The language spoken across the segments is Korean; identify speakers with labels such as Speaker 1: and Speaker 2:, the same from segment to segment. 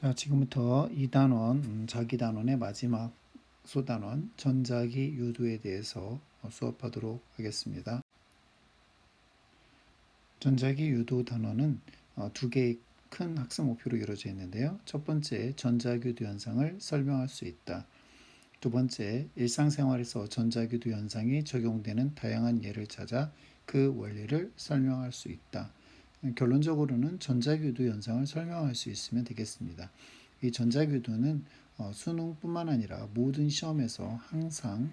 Speaker 1: 자, 지금부터 2단원, 자기단원의 마지막 소단원, 전자기 유도에 대해서 수업하도록 하겠습니다. 전자기 유도 단원은 두 개의 큰 학습 목표로 이루어져 있는데요. 첫 번째, 전자기유도 현상을 설명할 수 있다. 두 번째, 일상생활에서 전자기유도 현상이 적용되는 다양한 예를 찾아 그 원리를 설명할 수 있다. 결론적으로는 전자기유도 현상을 설명할 수 있으면 되겠습니다. 이 전자기유도는 수능뿐만 아니라 모든 시험에서 항상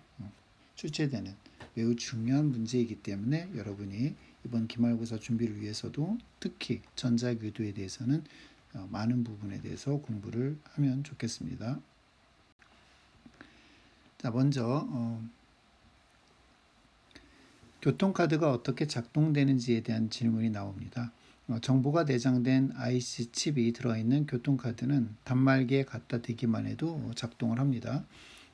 Speaker 1: 출제되는 매우 중요한 문제이기 때문에 여러분이 이번 기말고사 준비를 위해서도 특히 전자기유도에 대해서는 많은 부분에 대해서 공부를 하면 좋겠습니다. 자, 먼저 교통카드가 어떻게 작동되는지에 대한 질문이 나옵니다. 정보가 내장된 IC 칩이 들어있는 교통카드는 단말기에 갖다 대기만 해도 작동을 합니다.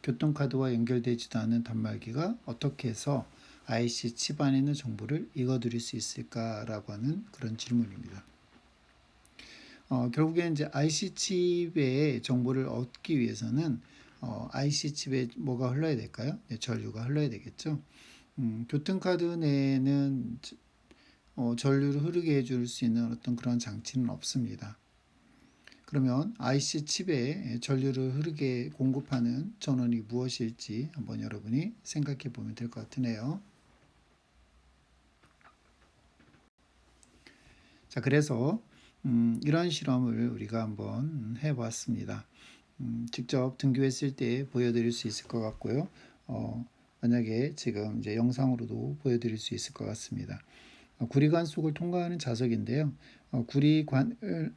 Speaker 1: 교통카드와 연결되지도 않은 단말기가 어떻게 해서 IC 칩 안에 있는 정보를 읽어드릴 수 있을까라고 하는 그런 질문입니다. 결국에 이제 IC 칩의 정보를 얻기 위해서는 IC 칩에 뭐가 흘러야 될까요? 네, 전류가 흘러야 되겠죠. 교통카드 내에는 전류를 흐르게 해줄 수 있는 어떤 그런 장치는 없습니다. 그러면 IC 칩에 전류를 흐르게 공급하는 전원이 무엇일지 한번 여러분이 생각해 보면 될 것 같으네요. 자, 그래서 이런 실험을 우리가 한번 해봤습니다. 직접 등교했을 때 보여드릴 수 있을 것 같고요. 만약에 지금 이제 영상으로도 보여드릴 수 있을 것 같습니다. 구리관 속을 통과하는 자석인데요. 구리관을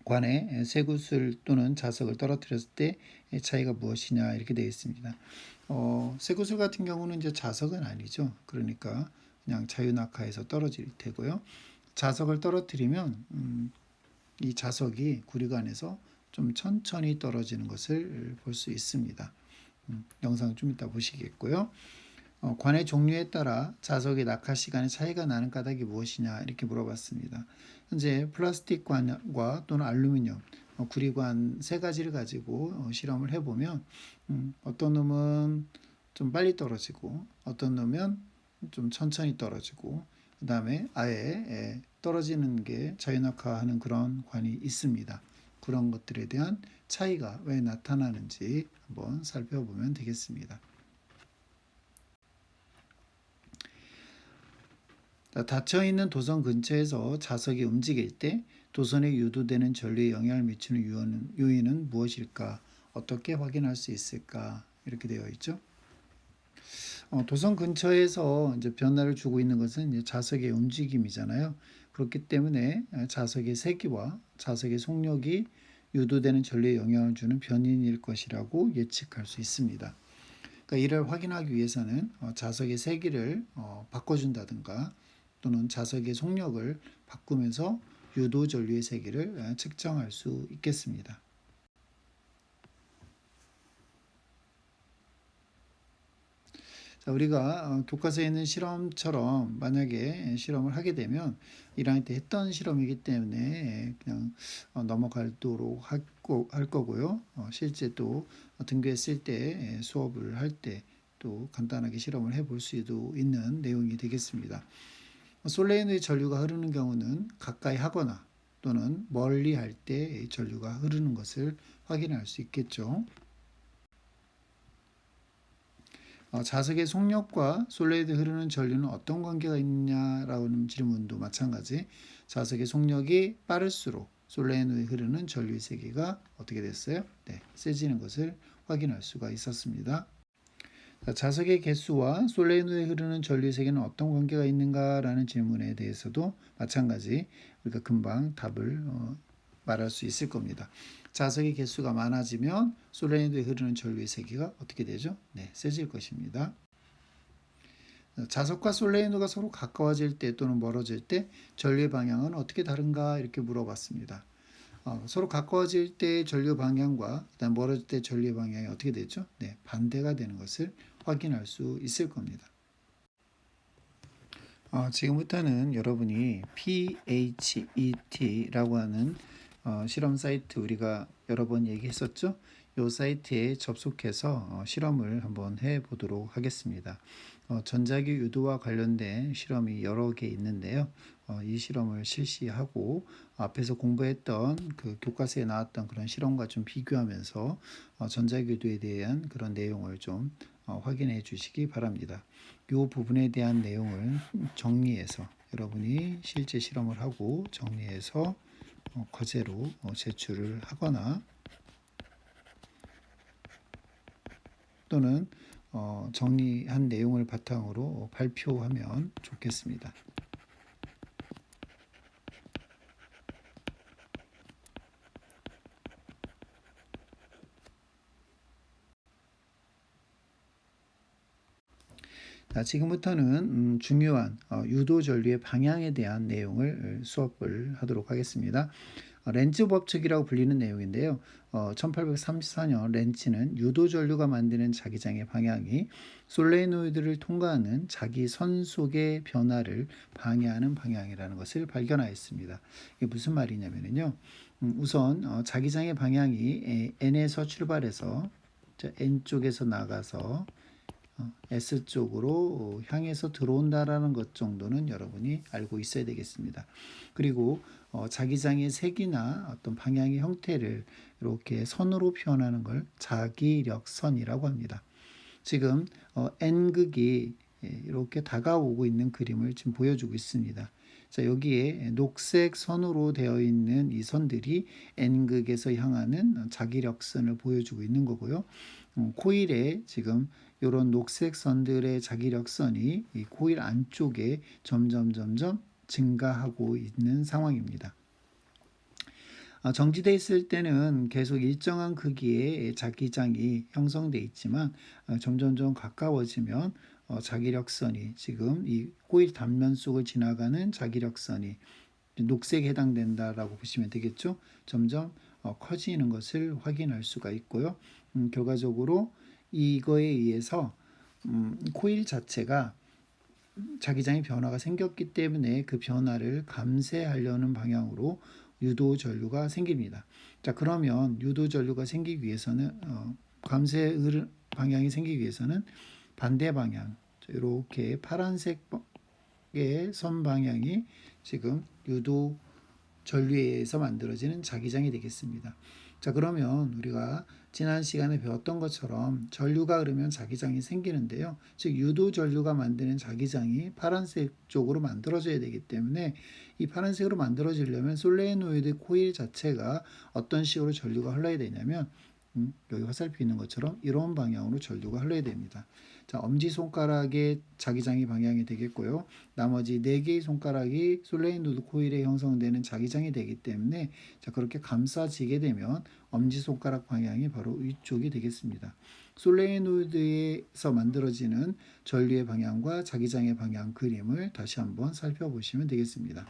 Speaker 1: 관에 쇠구슬 또는 자석을 떨어뜨렸을 때 차이가 무엇이냐 이렇게 되어 있습니다. 쇠구슬 같은 경우는 이제 자석은 아니죠. 그러니까 그냥 자유낙하에서 떨어질 테고요. 자석을 떨어뜨리면 이 자석이 구리관에서 좀 천천히 떨어지는 것을 볼 수 있습니다. 영상 좀 이따 보시겠고요. 관의 종류에 따라 자석의 낙하 시간에 차이가 나는 까닭이 무엇이냐 이렇게 물어봤습니다. 현재 플라스틱 관과 또는 알루미늄, 구리관 세 가지를 가지고 실험을 해보면 어떤 놈은 좀 빨리 떨어지고 어떤 놈은 좀 천천히 떨어지고 그 다음에 아예 떨어지는 게 자유낙하하는 그런 관이 있습니다. 그런 것들에 대한 차이가 왜 나타나는지 한번 살펴보면 되겠습니다. 닫혀있는 도선 근처에서 자석이 움직일 때 도선에 유도되는 전류에 영향을 미치는 요인은 무엇일까? 어떻게 확인할 수 있을까? 이렇게 되어 있죠. 도선 근처에서 이제 변화를 주고 있는 것은 이제 자석의 움직임이잖아요. 그렇기 때문에 자석의 세기와 자석의 속력이 유도되는 전류에 영향을 주는 변인일 것이라고 예측할 수 있습니다. 그러니까 이를 확인하기 위해서는 자석의 세기를 바꿔준다든가 또는 자석의 속력을 바꾸면서 유도 전류의 세기를 측정할 수 있겠습니다. 자, 우리가 교과서에 있는 실험처럼 만약에 실험을 하게 되면 1학년 때 했던 실험이기 때문에 그냥 넘어가도록 할 거고요. 실제 또 등교했을 때 수업을 할 때 또 간단하게 실험을 해볼 수도 있는 내용이 되겠습니다. 솔레노의 전류가 흐르는 경우는 가까이 하거나 또는 멀리 할 때 전류가 흐르는 것을 확인할 수 있겠죠. 자석의 속력과 솔레이드에 흐르는 전류는 어떤 관계가 있느냐라는 질문도 마찬가지. 자석의 속력이 빠를수록 솔레이드에 흐르는 전류의 세기가 어떻게 됐어요? 네, 세지는 것을 확인할 수가 있었습니다. 자석의 개수와 솔레이드에 흐르는 전류의 세기는 어떤 관계가 있는가라는 질문에 대해서도 마찬가지 우리가 금방 답을 말할 수 있을 겁니다. 자석의 개수가 많아지면 솔레이드에 흐르는 전류의 세기가 어떻게 되죠? 네, 세질 것입니다. 자석과 솔레이드가 서로 가까워질 때 또는 멀어질 때 전류의 방향은 어떻게 다른가 이렇게 물어봤습니다. 서로 가까워질 때 전류 방향과 그다음 멀어질 때 전류의 방향이 어떻게 되죠? 네, 반대가 되는 것을 확인할 수 있을 겁니다. 지금부터는 여러분이 PHET라고 하는 실험 사이트 우리가 여러 번 얘기했었죠. 이 사이트에 접속해서 실험을 한번 해보도록 하겠습니다. 전자기 유도와 관련된 실험이 여러 개 있는데요. 이 실험을 실시하고 앞에서 공부했던 그 교과서에 나왔던 그런 실험과 좀 비교하면서 전자기 유도에 대한 그런 내용을 좀 확인해 주시기 바랍니다. 이 부분에 대한 내용을 정리해서 여러분이 실제 실험을 하고 정리해서 과제로 제출을 하거나 또는 정리한 내용을 바탕으로 발표하면 좋겠습니다. 자, 지금부터는 중요한 유도 전류의 방향에 대한 내용을 수업을 하도록 하겠습니다. 렌츠 법칙이라고 불리는 내용인데요. 1834년 렌츠는 유도 전류가 만드는 자기장의 방향이 솔레노이드를 통과하는 자기 선 속의 변화를 방해하는 방향이라는 것을 발견하였습니다. 이게 무슨 말이냐면요. 우선 자기장의 방향이 N에서 출발해서 N 쪽에서 나가서 S 쪽으로 향해서 들어온다라는 것 정도는 여러분이 알고 있어야 되겠습니다. 그리고 자기장의 색이나 어떤 방향의 형태를 이렇게 선으로 표현하는 걸 자기력선이라고 합니다. 지금 N극이 이렇게 다가오고 있는 그림을 지금 보여주고 있습니다. 자, 여기에 녹색 선으로 되어 있는 이 선들이 N극에서 향하는 자기력선을 보여주고 있는 거고요. 코일에 지금 이런 녹색 선들의 자기력선이 이 코일 안쪽에 점점 증가하고 있는 상황입니다. 정지되어 있을 때는 계속 일정한 크기의 자기장이 형성되어 있지만 점점 가까워지면 자기력선이 지금 이 코일 단면 속을 지나가는 자기력선이 녹색에 해당된다라고 보시면 되겠죠. 점점 커지는 것을 확인할 수가 있고요. 결과적으로 이거에 의해서 코일 자체가 자기장의 변화가 생겼기 때문에 그 변화를 감쇄하려는 방향으로 유도 전류가 생깁니다. 자, 그러면 유도 전류가 생기기 위해서는 감쇄 방향이 생기기 위해서는 반대 방향, 이렇게 파란색의 선 방향이 지금 유도 전류에 의해서 만들어지는 자기장이 되겠습니다. 자, 그러면 우리가 지난 시간에 배웠던 것처럼 전류가 흐르면 자기장이 생기는데요. 즉 유도 전류가 만드는 자기장이 파란색 쪽으로 만들어져야 되기 때문에 이 파란색으로 만들어지려면 솔레노이드 코일 자체가 어떤 식으로 전류가 흘러야 되냐면 여기 화살표 있는 것처럼 이런 방향으로 전류가 흘러야 됩니다. 자, 엄지손가락의 자기장이 방향이 되겠고요. 나머지 4개의 손가락이 솔레노이드 코일에 형성되는 자기장이 되기 때문에 자, 그렇게 감싸지게 되면 엄지손가락 방향이 바로 위쪽이 되겠습니다. 솔레노이드에서 만들어지는 전류의 방향과 자기장의 방향 그림을 다시 한번 살펴보시면 되겠습니다.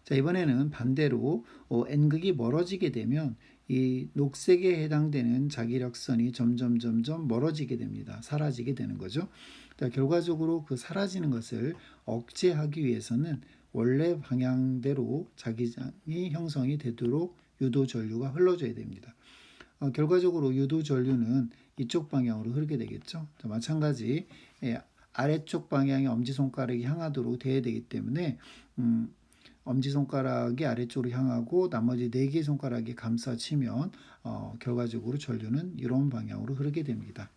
Speaker 1: 자, 이번에는 반대로 N극이 멀어지게 되면 이 녹색에 해당되는 자기력선이 점점 멀어지게 됩니다. 사라지게 되는 거죠. 자, 결과적으로 그 사라지는 것을 억제하기 위해서는 원래 방향대로 자기장이 형성이 되도록 유도 전류가 흘러줘야 됩니다. 결과적으로 유도 전류는 이쪽 방향으로 흐르게 되겠죠. 자, 마찬가지 아래쪽 방향의 엄지손가락이 향하도록 돼야 되기 때문에 엄지손가락이 아래쪽으로 향하고 나머지 4개의 손가락이 감싸치면 결과적으로 전류는 이런 방향으로 흐르게 됩니다.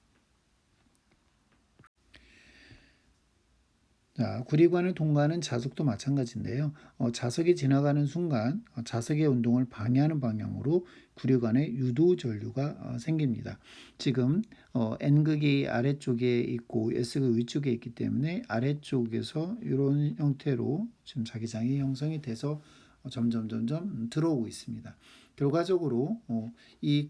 Speaker 1: 자, 구리관을 통과하는 자석도 마찬가지인데요. 자석이 지나가는 순간 자석의 운동을 방해하는 방향으로 구리관에 유도 전류가 생깁니다. 지금 N극이 아래쪽에 있고 S극이 위쪽에 있기 때문에 아래쪽에서 이런 형태로 지금 자기장이 형성이 돼서 점점 들어오고 있습니다. 결과적으로 이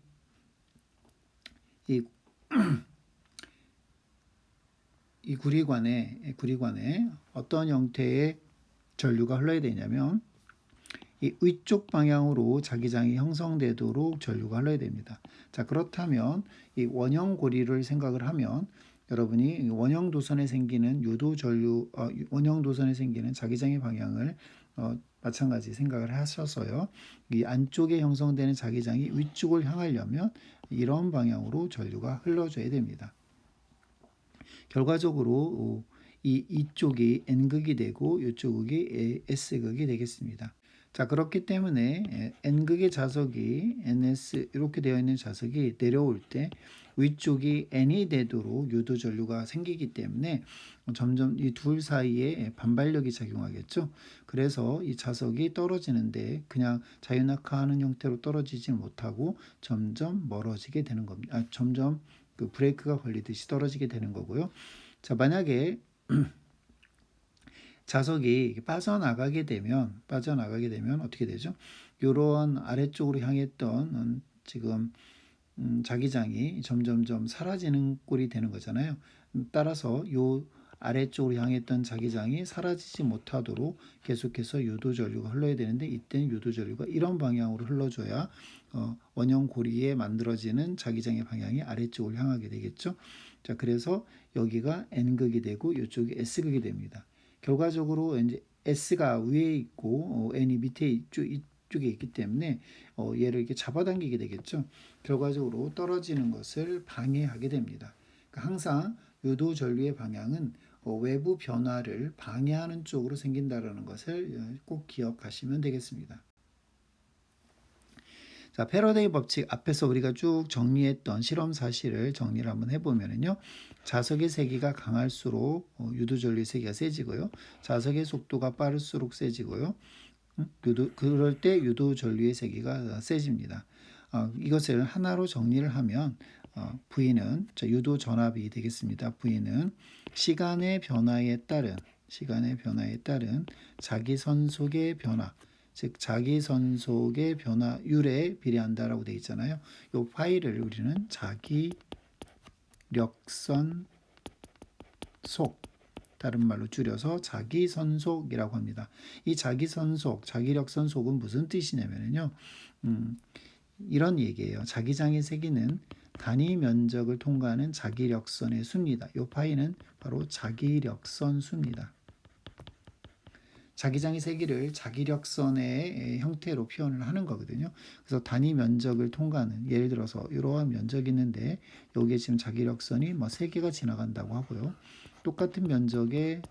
Speaker 1: 구리관에 어떤 형태의 전류가 흘러야 되냐면 이 위쪽 방향으로 자기장이 형성되도록 전류가 흘러야 됩니다. 자, 그렇다면 이 원형 고리를 생각을 하면 여러분이 원형 도선에 생기는 유도 전류, 원형 도선에 생기는 자기장의 방향을 마찬가지 생각을 하셔서요. 이 안쪽에 형성되는 자기장이 위쪽을 향하려면 이런 방향으로 전류가 흘러줘야 됩니다. 결과적으로 이쪽이 N극이 되고 이쪽이 S극이 되겠습니다. 자, 그렇기 때문에 N극의 자석이 NS 이렇게 되어 있는 자석이 내려올 때 위쪽이 N이 되도록 유도 전류가 생기기 때문에 점점 이 둘 사이에 반발력이 작용하겠죠. 그래서 이 자석이 떨어지는데 그냥 자유낙하하는 형태로 떨어지지 못하고 점점 멀어지게 되는 겁니다. 점점 그 브레이크가 걸리듯이 떨어지게 되는 거고요. 자, 만약에 자석이 빠져나가게 되면 어떻게 되죠? 이런 아래쪽으로 향했던 지금 자기장이 점점점 사라지는 꼴이 되는 거잖아요. 따라서 요 아래쪽으로 향했던 자기장이 사라지지 못하도록 계속해서 유도 전류가 흘러야 되는데 이때는 유도 전류가 이런 방향으로 흘러줘야 원형 고리에 만들어지는 자기장의 방향이 아래쪽으로 향하게 되겠죠. 자, 그래서 여기가 N극이 되고 이쪽이 S극이 됩니다. 결과적으로 이제 S가 위에 있고 N이 밑에 이쪽에 있기 때문에 얘를 이렇게 잡아당기게 되겠죠. 결과적으로 떨어지는 것을 방해하게 됩니다. 그러니까 항상 유도 전류의 방향은 외부 변화를 방해하는 쪽으로 생긴다는 것을 꼭 기억하시면 되겠습니다. 자, 패러데이 법칙 앞에서 우리가 쭉 정리했던 실험 사실을 정리를 한번 해보면요. 자석의 세기가 강할수록 유도 전류의 세기가 세지고요. 자석의 속도가 빠를수록 세지고요. 그럴 때 유도 전류의 세기가 세집니다. 이것을 하나로 정리를 하면 V는 유도 전압이 되겠습니다. V는 시간의 변화에 따른 자기 선속의 변화, 즉 자기 선속의 변화율에 비례한다라고 되어 있잖아요. 이 파이를 우리는 자기력선 속, 다른 말로 줄여서 자기선속이라고 합니다. 이 자기선속, 자기력선속은 무슨 뜻이냐면요. 이런 얘기예요. 자기장의 세기는 단위 면적을 통과하는 자기력선의 수입니다. 이 파이는 바로 자기력선 수입니다. 자기장의 세기를 자기력선의 형태로 표현을 하는 거거든요. 그래서 단위 면적을 통과하는, 예를 들어서 이러한 면적이 있는데 여기에 지금 자기력선이 3개가 지나간다고 하고요. 똑같은 면적에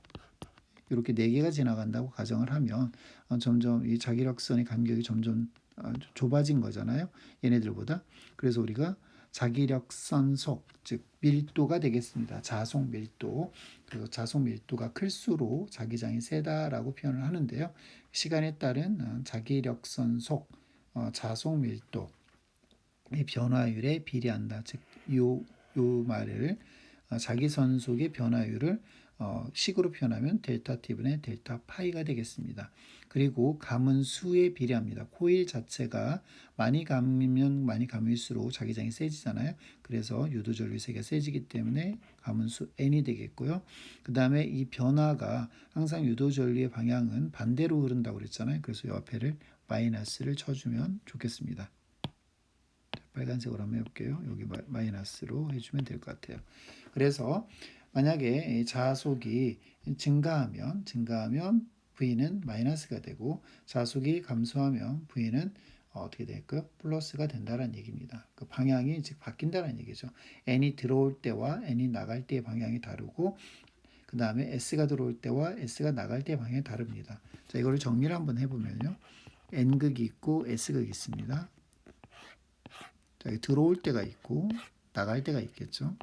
Speaker 1: 이렇게 4개가 지나간다고 가정을 하면 점점 이 자기력선의 간격이 점점 좁아진 거잖아요. 얘네들보다. 그래서 우리가 자기력선속, 즉 밀도가 되겠습니다. 자속 밀도. 그래서 자속 밀도가 클수록 자기장이 세다라고 표현을 하는데요. 시간에 따른 자기력선속, 자속 밀도의 변화율에 비례한다. 즉 요 말을 자기선속의 변화율을 식으로 표현하면 델타 T분의 델타 파이가 되겠습니다. 그리고 감은 수에 비례합니다. 코일 자체가 많이 감으면 많이 감을수록 자기장이 세지잖아요. 그래서 유도 전류 세기가 세지기 때문에 감은 수 N이 되겠고요. 그 다음에 이 변화가 항상 유도 전류의 방향은 반대로 흐른다고 그랬잖아요. 그래서 이 앞에를 마이너스를 쳐주면 좋겠습니다. 빨간색으로 한번 해볼게요. 여기 마이너스로 해주면 될 것 같아요. 그래서 만약에 자속이 증가하면 V는 마이너스가 되고 자속이 감소하면 V는 어떻게 될까요? 플러스가 된다는 얘기입니다. 그 방향이 즉 바뀐다는 얘기죠. N이 들어올 때와 N이 나갈 때의 방향이 다르고 그 다음에 S가 들어올 때와 S가 나갈 때의 방향이 다릅니다. 자, 이거를 정리를 한번 해보면요. N극이 있고 S극이 있습니다. 자, 들어올 때가 있고 나갈 때가 있겠죠.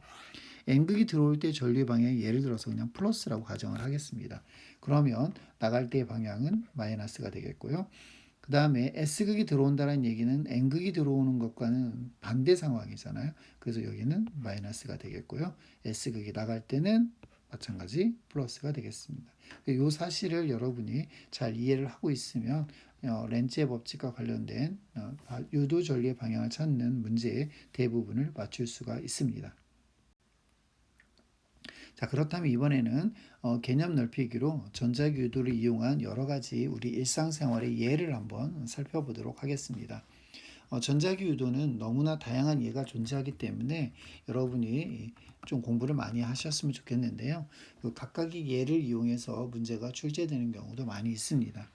Speaker 1: N극이 들어올 때 전류의 방향이 예를 들어서 그냥 플러스라고 가정을 하겠습니다. 그러면 나갈 때의 방향은 마이너스가 되겠고요. 그 다음에 S극이 들어온다는 얘기는 N극이 들어오는 것과는 반대 상황이잖아요. 그래서 여기는 마이너스가 되겠고요. S극이 나갈 때는 마찬가지 플러스가 되겠습니다. 이 사실을 여러분이 잘 이해를 하고 있으면 렌즈의 법칙과 관련된 유도 전류의 방향을 찾는 문제의 대부분을 맞출 수가 있습니다. 자, 그렇다면 이번에는 개념 넓히기로 전자기 유도를 이용한 여러 가지 우리 일상생활의 예를 한번 살펴보도록 하겠습니다. 전자기 유도는 너무나 다양한 예가 존재하기 때문에 여러분이 좀 공부를 많이 하셨으면 좋겠는데요. 그 각각의 예를 이용해서 문제가 출제되는 경우도 많이 있습니다.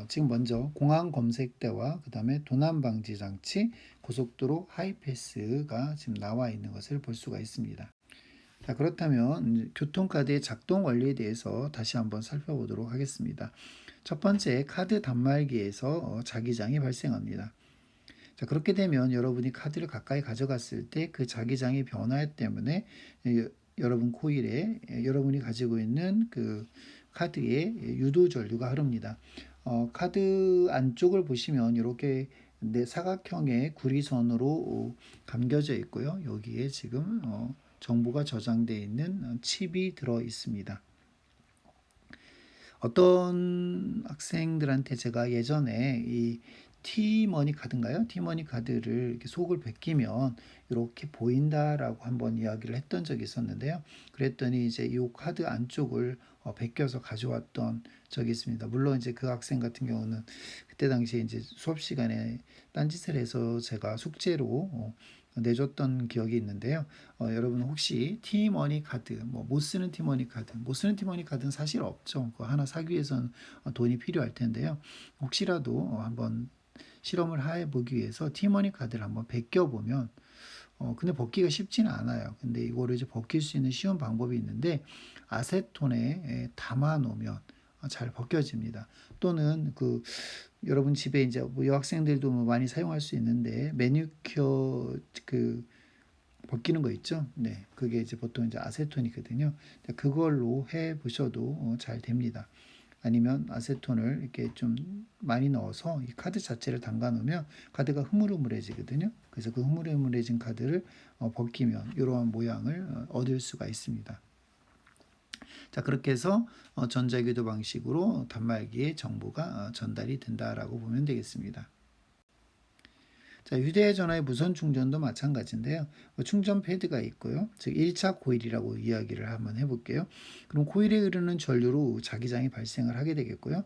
Speaker 1: 지금 먼저 공항 검색대와 그 다음에 도난 방지 장치, 고속도로 하이패스가 지금 나와 있는 것을 볼 수가 있습니다. 자, 그렇다면 교통카드의 작동 원리에 대해서 다시 한번 살펴보도록 하겠습니다. 첫 번째, 카드 단말기에서 자기장이 발생합니다. 자, 그렇게 되면 여러분이 카드를 가까이 가져갔을 때 그 자기장의 변화 때문에 여러분 코일에 여러분이 가지고 있는 그 카드에 유도 전류가 흐릅니다. 카드 안쪽을 보시면 이렇게 사각형의 구리선으로 감겨져 있고요. 여기에 지금 정보가 저장되어 있는 칩이 들어 있습니다. 어떤 학생들한테 제가 예전에 이 티머니 카드인가요? 티머니 카드를 이렇게 속을 벗기면 이렇게 보인다라고 한번 이야기를 했던 적이 있었는데요. 그랬더니 이제 이 카드 안쪽을 벗겨서 가져왔던 적이 있습니다. 물론 이제 그 학생 같은 경우는 그때 당시에 이제 수업 시간에 딴짓을 해서 제가 숙제로 내줬던 기억이 있는데요. 여러분 혹시 티머니 카드, 못 쓰는 티머니 카드, 못 쓰는 티머니 카드는 사실 없죠. 그거 하나 사기 위해서는 돈이 필요할 텐데요. 혹시라도 한번 실험을 해보기 위해서 티머니 카드를 한번 벗겨보면 근데 벗기가 쉽지는 않아요. 근데 이거를 이제 벗길 수 있는 쉬운 방법이 있는데 아세톤에 담아 놓으면 잘 벗겨집니다. 또는 여러분 집에 이제 여학생들도 많이 사용할 수 있는데 매니큐어 벗기는 거 있죠? 네, 그게 이제 보통 이제 아세톤이거든요. 그걸로 해 보셔도 잘 됩니다. 아니면 아세톤을 이렇게 좀 많이 넣어서 이 카드 자체를 담가 놓으면 카드가 흐물흐물해지거든요. 그래서 그 흐물흐물해진 카드를 벗기면 이러한 모양을 얻을 수가 있습니다. 자, 그렇게 해서 전자기도 방식으로 단말기에 정보가 전달이 된다라고 보면 되겠습니다. 자, 휴대전화의 무선 충전도 마찬가지인데요. 충전 패드가 있고요. 즉 1차 코일이라고 이야기를 한번 해볼게요. 그럼 코일에 흐르는 전류로 자기장이 발생을 하게 되겠고요.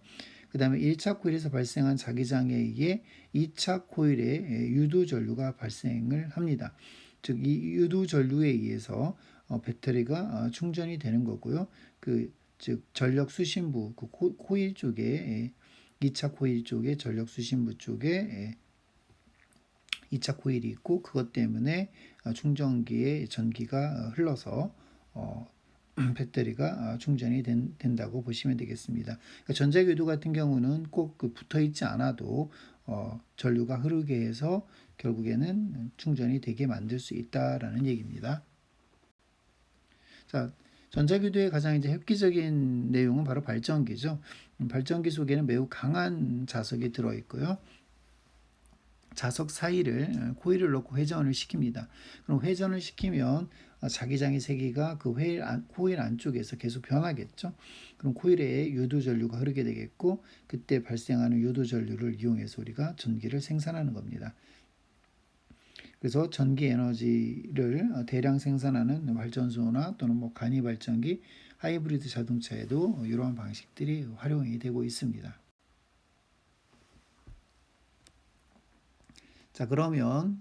Speaker 1: 그 다음에 1차 코일에서 발생한 자기장에 의해 2차 코일에 유도 전류가 발생을 합니다. 즉 이 유도 전류에 의해서 배터리가 충전이 되는 거고요. 즉 전력 수신부 코일 쪽에 2차 코일 쪽에 전력 수신부 쪽에 2차 코일이 있고 그것 때문에 충전기에 전기가 흘러서 배터리가 충전이 된다고 보시면 되겠습니다. 그러니까 전자기도 같은 경우는 꼭 붙어 있지 않아도 전류가 흐르게 해서 결국에는 충전이 되게 만들 수 있다라는 얘기입니다. 자, 전자기도의 가장 이제 획기적인 내용은 바로 발전기죠. 발전기 속에는 매우 강한 자석이 들어 있고요. 자석 사이를 코일을 넣고 회전을 시킵니다. 그럼 회전을 시키면 자기장의 세기가 코일 안쪽에서 계속 변하겠죠. 그럼 코일에 유도 전류가 흐르게 되겠고 그때 발생하는 유도 전류를 이용해서 우리가 전기를 생산하는 겁니다. 그래서 전기 에너지를 대량 생산하는 발전소나 또는 간이 발전기, 하이브리드 자동차에도 이러한 방식들이 활용이 되고 있습니다. 자, 그러면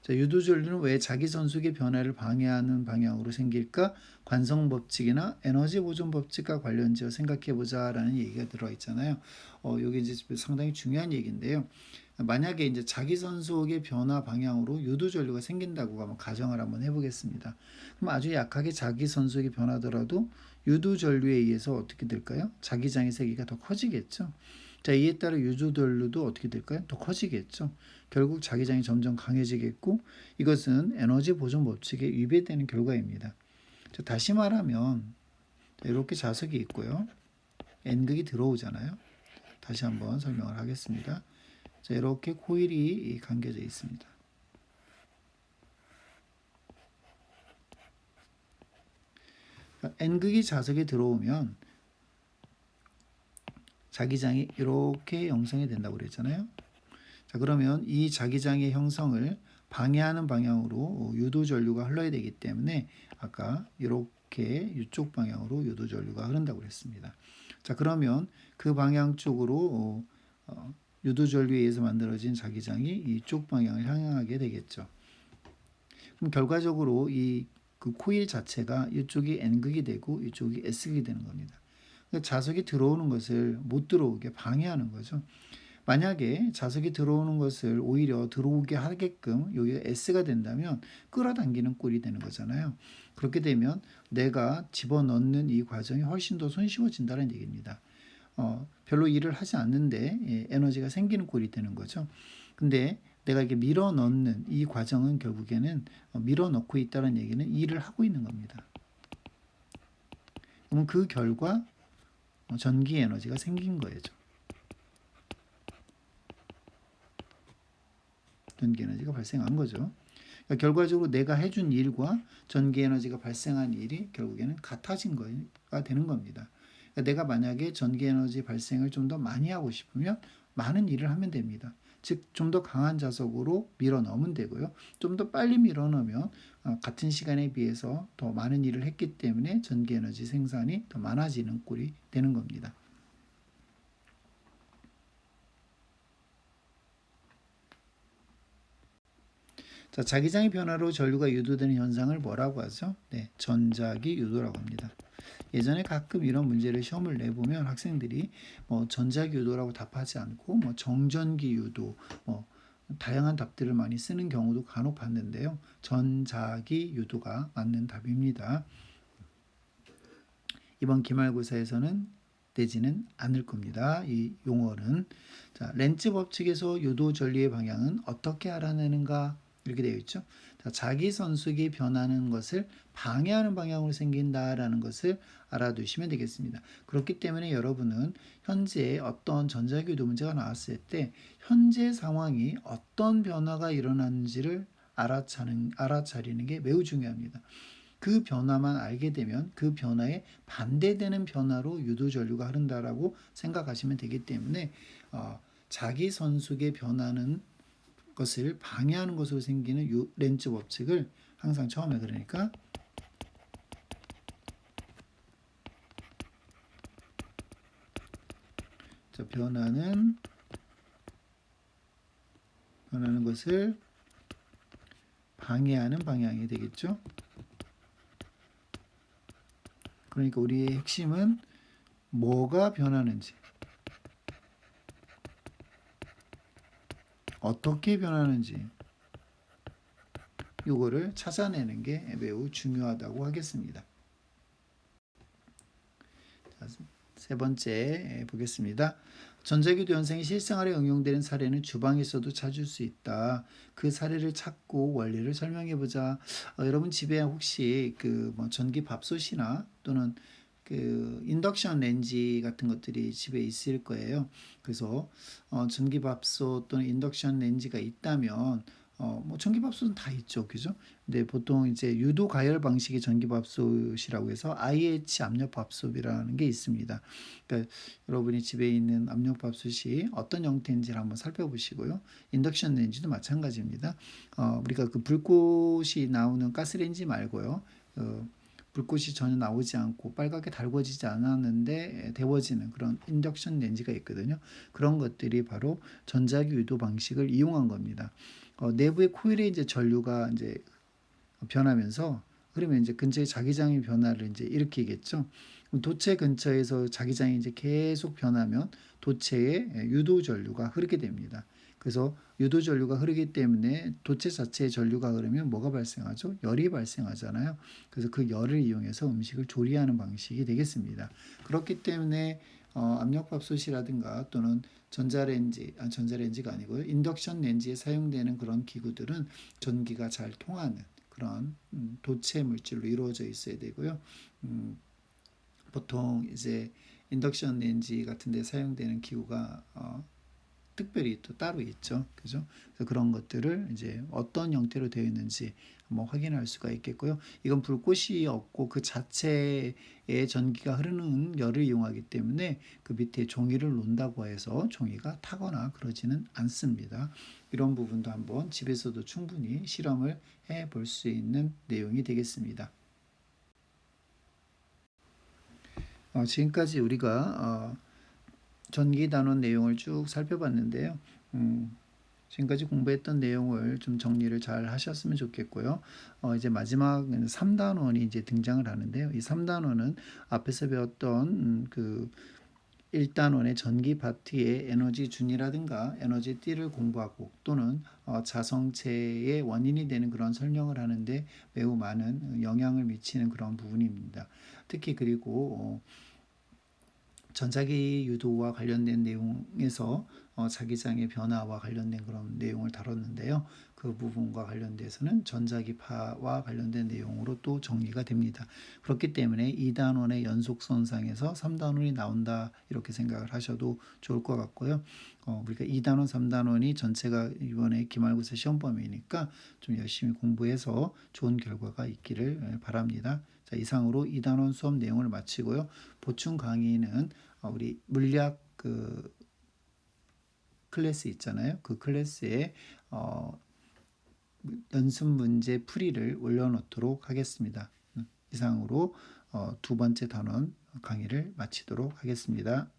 Speaker 1: 유도전류는 왜 자기전속의 변화를 방해하는 방향으로 생길까? 관성 법칙이나 에너지 보존 법칙과 관련지어 생각해보자라는 얘기가 들어있잖아요. 이게 이제 상당히 중요한 얘기인데요. 만약에 이제 자기전속의 변화 방향으로 유도전류가 생긴다고 한번 가정을 한번 해보겠습니다. 그럼 아주 약하게 자기전속이 변하더라도 유도전류에 의해서 어떻게 될까요? 자기장의 세기가 더 커지겠죠. 자, 이에 따라 유도전류도 어떻게 될까요? 더 커지겠죠. 결국 자기장이 점점 강해지겠고 이것은 에너지 보존 법칙에 위배되는 결과입니다. 자, 다시 말하면 이렇게 자석이 있고요. N극이 들어오잖아요. 다시 한번 설명을 하겠습니다. 자, 이렇게 코일이 감겨져 있습니다. N극이 자석에 들어오면 자기장이 이렇게 형성이 된다고 그랬잖아요. 자, 그러면 이 자기장의 형성을 방해하는 방향으로 유도 전류가 흘러야 되기 때문에 아까 이렇게 이쪽 방향으로 유도 전류가 흐른다고 그랬습니다. 자, 그러면 그 방향 쪽으로 유도 전류에 의해서 만들어진 자기장이 이쪽 방향을 향하게 되겠죠. 그럼 결과적으로 그 코일 자체가 이쪽이 N극이 되고 이쪽이 S극이 되는 겁니다. 자석이 들어오는 것을 못 들어오게 방해하는 거죠. 만약에 자석이 들어오는 것을 오히려 들어오게 하게끔 여기가 S가 된다면 끌어당기는 꼴이 되는 거잖아요. 그렇게 되면 내가 집어넣는 이 과정이 훨씬 더 손쉬워진다는 얘기입니다. 별로 일을 하지 않는데 에너지가 생기는 꼴이 되는 거죠. 근데 내가 이게 밀어 넣는 이 과정은 결국에는 밀어 넣고 있다는 얘기는 일을 하고 있는 겁니다. 그러면 그 결과 전기 에너지가 생긴 거죠. 전기 에너지가 발생한 거죠. 그러니까 결과적으로 내가 해준 일과 전기 에너지가 발생한 일이 결국에는 같아진 거가 되는 겁니다. 그러니까 내가 만약에 전기 에너지 발생을 좀 더 많이 하고 싶으면 많은 일을 하면 됩니다. 즉, 좀 더 강한 자석으로 밀어 넣으면 되고요. 좀 더 빨리 밀어 넣으면 같은 시간에 비해서 더 많은 일을 했기 때문에 전기 에너지 생산이 더 많아지는 꼴이 되는 겁니다. 자, 자기장의 변화로 전류가 유도되는 현상을 뭐라고 하죠? 네, 전자기 유도라고 합니다. 예전에 가끔 이런 문제를 시험을 내보면 학생들이 전자기 유도라고 답하지 않고 정전기 유도, 다양한 답들을 많이 쓰는 경우도 간혹 봤는데요. 전자기 유도가 맞는 답입니다. 이번 기말고사에서는 되지는 않을 겁니다. 이 용어는. 자, 렌츠 법칙에서 유도 전류의 방향은 어떻게 알아내는가? 이렇게 되어 있죠. 자, 자기 선숙이 변하는 것을 방해하는 방향으로 생긴다라는 것을 알아두시면 되겠습니다. 그렇기 때문에 여러분은 현재 어떤 전자기 유도 문제가 나왔을 때 현재 상황이 어떤 변화가 일어나는지를 알아차리는 게 매우 중요합니다. 그 변화만 알게 되면 그 변화에 반대되는 변화로 유도 전류가 흐른다라고 생각하시면 되기 때문에 자기 선숙의 변하는 것을 방해하는 것으로 생기는 렌츠 법칙을 항상 처음에 그러니까 변하는 것을 방해하는 방향이 되겠죠. 그러니까 우리의 핵심은 뭐가 변하는지, 어떻게 변하는지 이거를 찾아내는 게 매우 중요하다고 하겠습니다. 자, 세 번째 보겠습니다. 전자기도 현상이 실생활에 응용되는 사례는 주방에서도 찾을 수 있다. 그 사례를 찾고 원리를 설명해 보자. 여러분 집에 혹시 전기 밥솥이나 또는 인덕션 렌지 같은 것들이 집에 있을 거예요. 그래서 전기밥솥 또는 인덕션 렌지가 있다면 전기밥솥은 다 있죠, 그죠? 근데 보통 이제 유도 가열 방식의 전기밥솥이라고 해서 IH 압력밥솥이라는 게 있습니다. 그러니까 여러분이 집에 있는 압력밥솥이 어떤 형태인지를 한번 살펴보시고요. 인덕션 렌지도 마찬가지입니다. 우리가 불꽃이 나오는 가스렌지 말고요. 불꽃이 전혀 나오지 않고 빨갛게 달궈지지 않았는데 데워지는 그런 인덕션 렌지가 있거든요. 그런 것들이 바로 전자기 유도 방식을 이용한 겁니다. 내부의 코일에 이제 전류가 이제 변하면서 그러면 이제 근처에 자기장의 변화를 이제 일으키겠죠. 도체 근처에서 자기장이 이제 계속 변하면 도체에 유도 전류가 흐르게 됩니다. 그래서 유도 전류가 흐르기 때문에 도체 자체에 전류가 흐르면 뭐가 발생하죠? 열이 발생하잖아요. 그래서 그 열을 이용해서 음식을 조리하는 방식이 되겠습니다. 그렇기 때문에 압력밥솥이라든가 또는 전자레인지가 아니고요. 인덕션 렌지에 사용되는 그런 기구들은 전기가 잘 통하는 그런 도체 물질로 이루어져 있어야 되고요. 보통 이제 인덕션 렌지 같은 데 사용되는 기구가 특별히 또 따로 있죠. 그죠? 그래서 그런 것들을 이제 어떤 형태로 되어 있는지 한번 확인할 수가 있겠고요. 이건 불꽃이 없고 그 자체에 전기가 흐르는 열을 이용하기 때문에 그 밑에 종이를 놓는다고 해서 종이가 타거나 그러지는 않습니다. 이런 부분도 한번 집에서도 충분히 실험을 해 볼 수 있는 내용이 되겠습니다. 지금까지 우리가 전기 단원 내용을 쭉 살펴봤는데요. 지금까지 공부했던 내용을 좀 정리를 잘 하셨으면 좋겠고요. 이제 마지막 3단원이 이제 등장을 하는데요. 이 3단원은 앞에서 배웠던 그 1단원의 전기 파트의 에너지 준이라든가 에너지 띠를 공부하고 또는 자성체의 원인이 되는 그런 설명을 하는데 매우 많은 영향을 미치는 그런 부분입니다. 특히 그리고 전자기 유도와 관련된 내용에서 자기장의 변화와 관련된 그런 내용을 다뤘는데요. 그 부분과 관련돼서는 전자기파와 관련된 내용으로 또 정리가 됩니다. 그렇기 때문에 2단원의 연속선상에서 3단원이 나온다 이렇게 생각을 하셔도 좋을 것 같고요. 우리가 2단원, 3단원이 전체가 이번에 기말고사 시험 범위니까 좀 열심히 공부해서 좋은 결과가 있기를 바랍니다. 자, 이상으로 2단원 수업 내용을 마치고요. 보충 강의는 우리 물리학 그 클래스 있잖아요. 그 클래스에 연습 문제 풀이를 올려놓도록 하겠습니다. 이상으로 두 번째 단원 강의를 마치도록 하겠습니다.